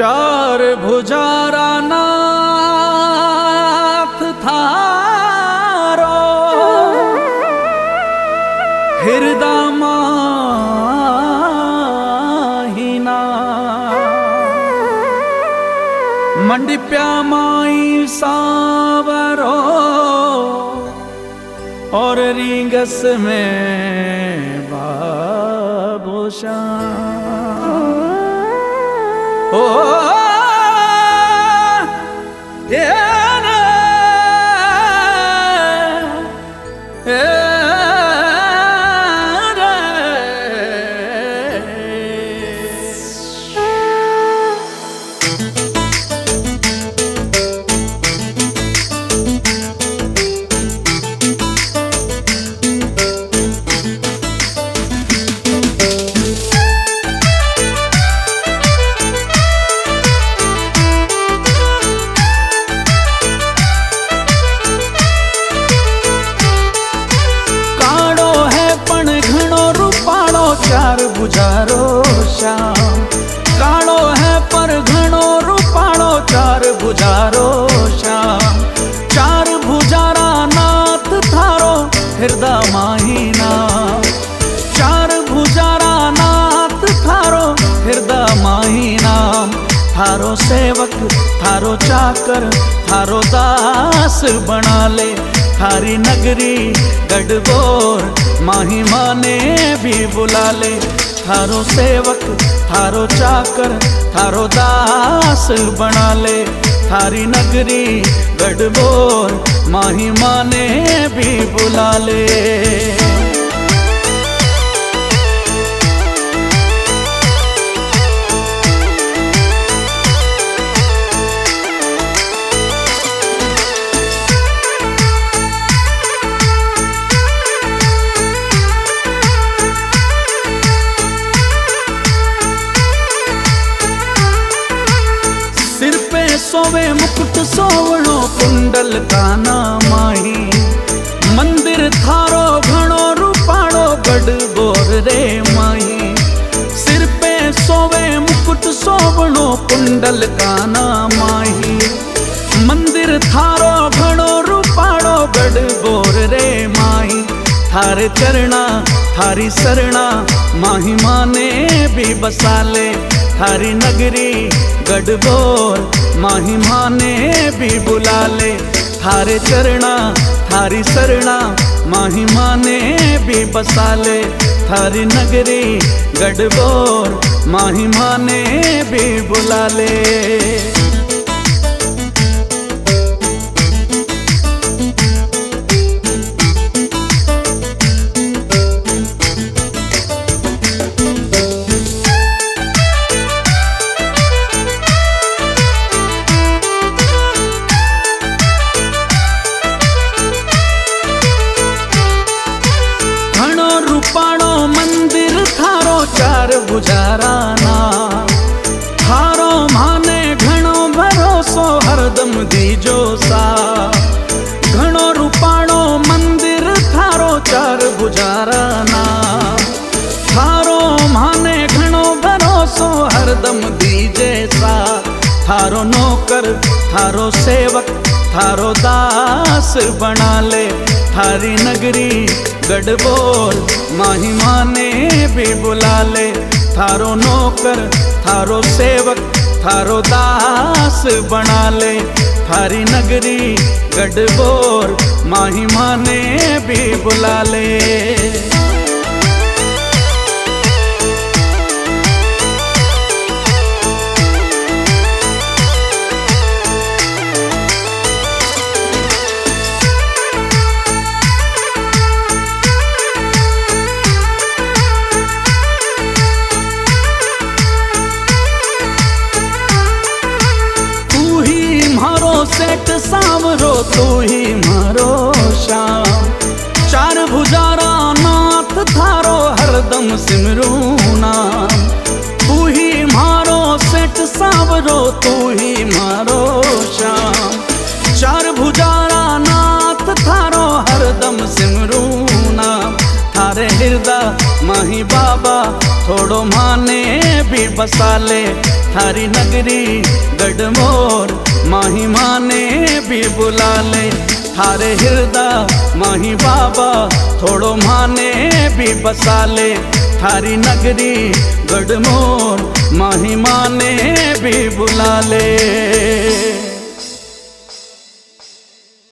चार भुजारा नाथ थारो हृदय माहीना मंडिप्या माई सावरो और रींगस में बाबूशा ओ चार भुजारो श्याम काळो है पर घणो रूपाळो चार भुजारो श्याम चार भुजारा नाथ थारो हृदय माहीना चार भुजारा नाथ थारो हृदय माहीना थारो सेवक थारो चाकर थारो दास बना ले थारी नगरी गढ़बोर महिमा ने भी बुला ले थारो सेवक थारो चाकर थारो दास बना ले थारी नगरी गढ़बोर महिमा ने भी बुला ले। सोवे मुकुट सोवणो कुंडल काना माही मंदिर थारो घणो रूपाड़ो गढ़बोर रे माही सिर पे सोवे मुकुट सोवणो कुंडल काना माही मंदिर थारो घणो रूपाड़ो गढ़बोर रे माही थारे चरणा थारी शरणा महिमा ने भी बसा ले थारी नगरी गढ़बोर महिमा ने भी बुला ले थारे चरणा थारी शरणा महिमा ने भी बसा ले थारी नगरी गढ़बोर महिमा ने भी बुला ले। रूपाणो मंदिर थारो चार भुजारा ना थारो माने घणो भरोसो हरदम दीजो सा घणो रूपाणो मंदिर थारो चार भुजारा ना थारो माने घणो भरोसो हरदम दीजे सा थारो नौकर थारो सेवक थारो दास बना ले थारी नगरी गढ़बोर महिमा ने भी बुला ले थारो नौकर थारो सेवक थारो दास बना ले थारी नगरी गढ़बोर महिमा ने भी बुला ले। सेठ सावरो तू ही मारो श्याम चार भुजारा नाथ थारो हरदम सिमरू नाम तू ही मारो सेठ सावरो तू ही मारो श्याम चार भुजारा नाथ थारो हरदम सिमरू नाम थारे हृदय माही बाबा थोड़ो माने भी बसा ले थारी नगरी गढ़मोर माही माने भी बुला ले थारे हृदय माही बाबा थोड़ो माने भी बसा ले थारी नगरी गढ़मोर माही माने भी बुला ले।